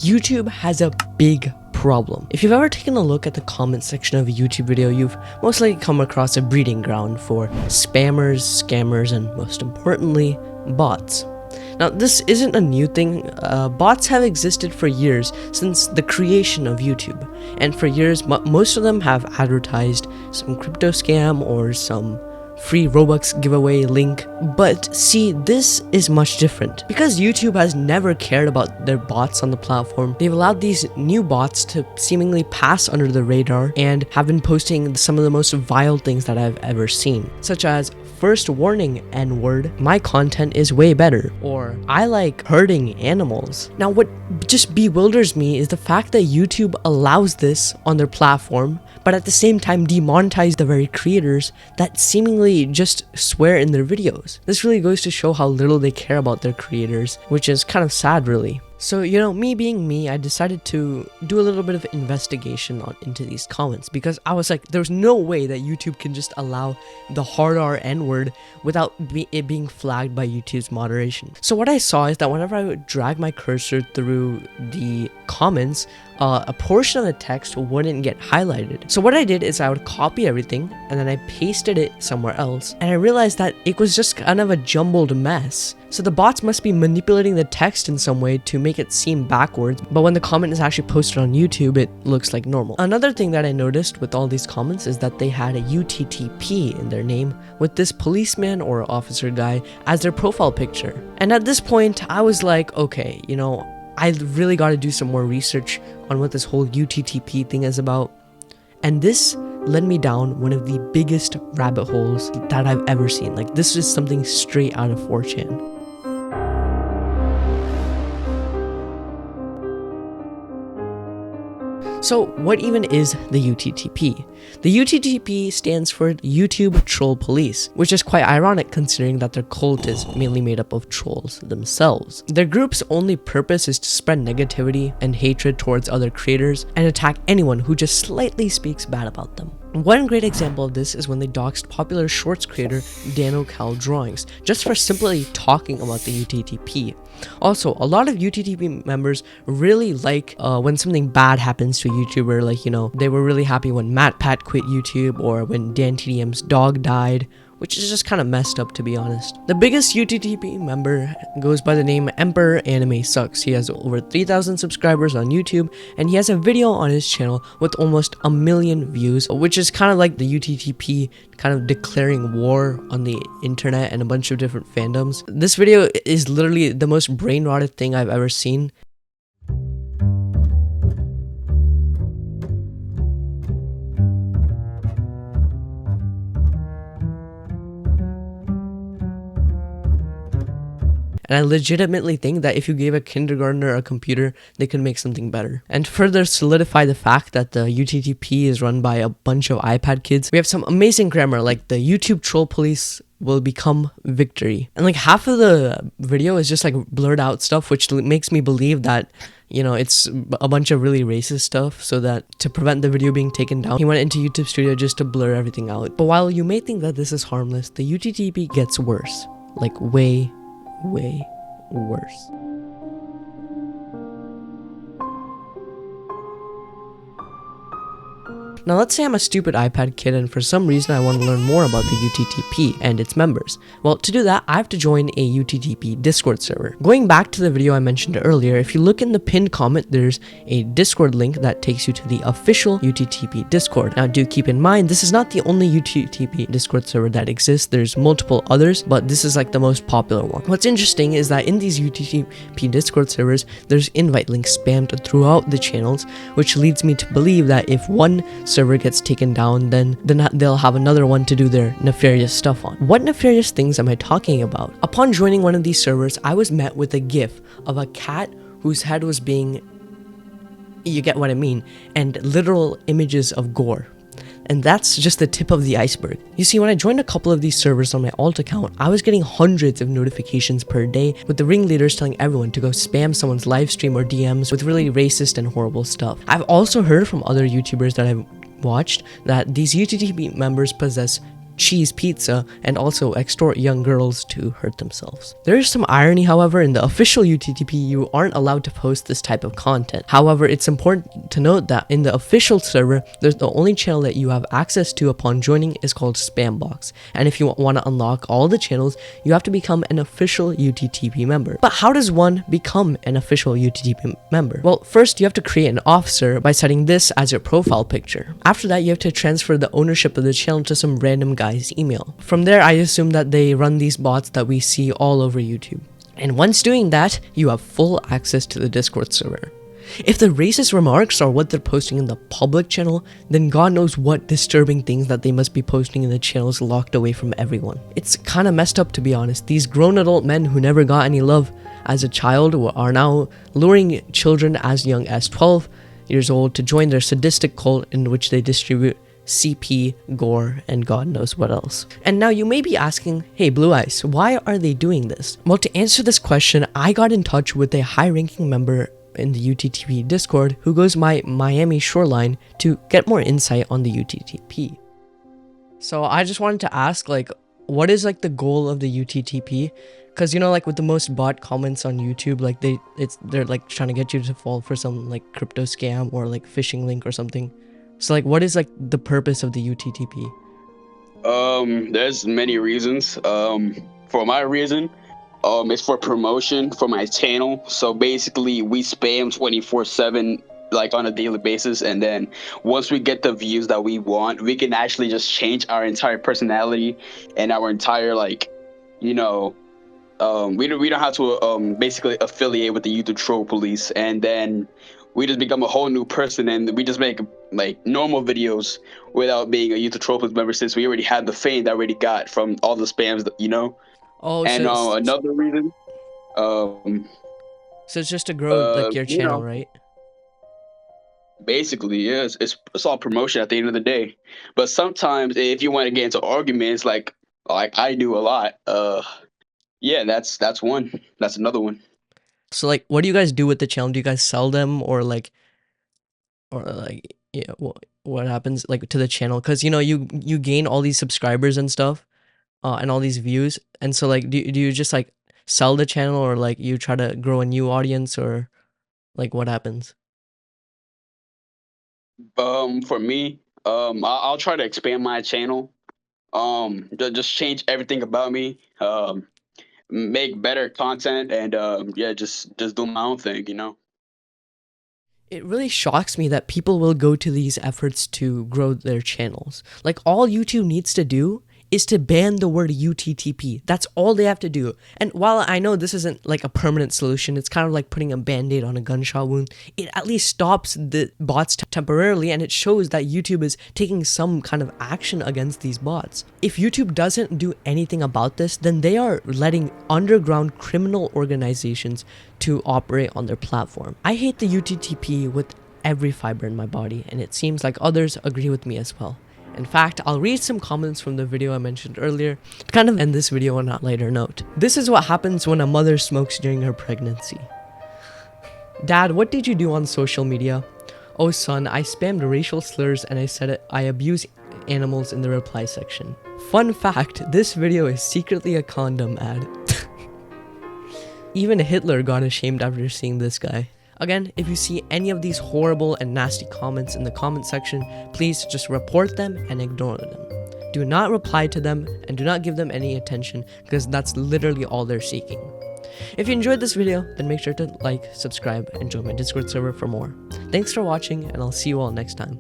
YouTube has a big problem. If you've ever taken a look at the comment section of a YouTube video, you've most likely come across a breeding ground for spammers, scammers, and most importantly, bots. Now, this isn't a new thing. Bots have existed for years, since the creation of YouTube. And for years, most of them have advertised some crypto scam or some free Robux giveaway link. But see, this is much different. Because YouTube has never cared about their bots on the platform, they've allowed these new bots to seemingly pass under the radar and have been posting some of the most vile things that I've ever seen, such as first warning N-word, my content is way better, or I like hurting animals. Now, what just bewilders me is the fact that YouTube allows this on their platform, but at the same time demonetize the very creators that seemingly just swear in their videos. This really goes to show how little they care about their creators, which is kind of sad, really. So, me being me, I decided to do a little bit of investigation into these comments, because I was like, there's no way that YouTube can just allow the hard R N-word without it being flagged by YouTube's moderation. So what I saw is that whenever I would drag my cursor through the comments, a portion of the text wouldn't get highlighted. So what I did is I would copy everything and then I pasted it somewhere else, and I realized that it was just kind of a jumbled mess. So the bots must be manipulating the text in some way to make it seem backwards, but when the comment is actually posted on YouTube, it looks like normal. Another thing that I noticed with all these comments is that they had a UTTP in their name with this policeman or officer guy as their profile picture. And at this point, I was like, okay, I really got to do some more research on what this whole UTTP thing is about. And this led me down one of the biggest rabbit holes that I've ever seen. Like, this is something straight out of 4chan. So what even is the UTTP? The UTTP stands for YouTube Troll Police, which is quite ironic considering that their cult is mainly made up of trolls themselves. Their group's only purpose is to spread negativity and hatred towards other creators and attack anyone who just slightly speaks bad about them. One great example of this is when they doxed popular shorts creator Dano Cal Drawings just for simply talking about the UTTP. Also, a lot of UTTP members really like when something bad happens to a YouTuber, like, they were really happy when MatPat quit YouTube or when DanTDM's dog died, which is just kind of messed up, to be honest. The biggest UTTP member goes by the name Emperor Anime Sucks. He has over 3,000 subscribers on YouTube, and he has a video on his channel with almost 1 million views, which is kind of like the UTTP kind of declaring war on the internet and a bunch of different fandoms. This video is literally the most brain-rotted thing I've ever seen. And I legitimately think that if you gave a kindergartner a computer, they could make something better. And to further solidify the fact that the UTTP is run by a bunch of iPad kids, we have some amazing grammar, like the YouTube Troll Police will become victory. And like half of the video is just like blurred out stuff, which makes me believe that, it's a bunch of really racist stuff, so that to prevent the video being taken down, he went into YouTube Studio just to blur everything out. But while you may think that this is harmless, the UTTP gets worse. Like way worse. Now let's say I'm a stupid iPad kid and for some reason I want to learn more about the UTTP and its members. Well, to do that, I have to join a UTTP Discord server. Going back to the video I mentioned earlier, if you look in the pinned comment, there's a Discord link that takes you to the official UTTP Discord. Now do keep in mind, this is not the only UTTP Discord server that exists. There's multiple others, but this is like the most popular one. What's interesting is that in these UTTP Discord servers, there's invite links spammed throughout the channels, which leads me to believe that if one server gets taken down, then they'll have another one to do their nefarious stuff on. What nefarious things am I talking about? Upon joining one of these servers, I was met with a gif of a cat whose head was being, you get what I mean, and literal images of gore. And that's just the tip of the iceberg. You see, when I joined a couple of these servers on my alt account, I was getting hundreds of notifications per day with the ringleaders telling everyone to go spam someone's live stream or DMs with really racist and horrible stuff. I've also heard from other YouTubers that I've watched that these UTTP members possess cheese pizza, and also extort young girls to hurt themselves. There is some irony, however. In the official UTTP, you aren't allowed to post this type of content. However, it's important to note that in the official server, there's the only channel that you have access to upon joining is called Spam Box. And if you want to unlock all the channels, you have to become an official UTTP member. But how does one become an official UTTP member? Well, first you have to create an officer by setting this as your profile picture. After that, you have to transfer the ownership of the channel to some random guy's email. From there, I assume that they run these bots that we see all over YouTube. And once doing that, you have full access to the Discord server. If the racist remarks are what they're posting in the public channel, then God knows what disturbing things that they must be posting in the channels locked away from everyone. It's kind of messed up, to be honest. These grown adult men who never got any love as a child are now luring children as young as 12 years old to join their sadistic cult in which they distribute CP, gore, and God knows what else. And now you may be asking, hey Blue Eyes, why are they doing this? Well, to answer this question, I got in touch with a high-ranking member in the UTTP Discord who goes by Miami Shoreline to get more insight on the UTTP. So I just wanted to ask, like, what is like the goal of the UTTP? Because, you know, like with the most bot comments on YouTube, like they're like trying to get you to fall for some like crypto scam or like phishing link or something. So like, what is like the purpose of the UTTP? There's many reasons. For my reason, it's for promotion for my channel. So basically, we spam 24/7, like on a daily basis, and then once we get the views that we want, we can actually just change our entire personality and our entire you know, we don't have to basically affiliate with the YouTube troll police, and then we just become a whole new person, and we just make like normal videos without being a YouTube troll police member, since we already had the fame that we already got from all the spams, Oh, And so another reason, so it's just to grow like your channel, right? basically, yeah, it's all promotion at the end of the day. But sometimes, if you want to get into arguments, like I do a lot, yeah, that's one. That's another one. So like, what do you guys do with the channel? Do you guys sell them or like yeah, what happens like to the channel? Because you know you gain all these subscribers and stuff, and all these views, and so like do you just like sell the channel, or like you try to grow a new audience, or like what happens? For me, I'll try to expand my channel. Just change everything about me. Make better content, and yeah, just do my own thing. It really shocks me that people will go to these efforts to grow their channels. Like, all YouTube needs to do is to ban the word UTTP. That's all they have to do. And while I know this isn't like a permanent solution, it's kind of like putting a band-aid on a gunshot wound, it at least stops the bots temporarily, and it shows that YouTube is taking some kind of action against these bots. If YouTube doesn't do anything about this, then they are letting underground criminal organizations to operate on their platform. I hate the UTTP with every fiber in my body, and it seems like others agree with me as well. In fact, I'll read some comments from the video I mentioned earlier to kind of end this video on a lighter note. This is what happens when a mother smokes during her pregnancy. Dad, what did you do on social media? Oh son, I spammed racial slurs and I said I abuse animals in the reply section. Fun fact, this video is secretly a condom ad. Even Hitler got ashamed after seeing this guy. Again, if you see any of these horrible and nasty comments in the comment section, please just report them and ignore them. Do not reply to them and do not give them any attention, because that's literally all they're seeking. If you enjoyed this video, then make sure to like, subscribe, and join my Discord server for more. Thanks for watching, and I'll see you all next time.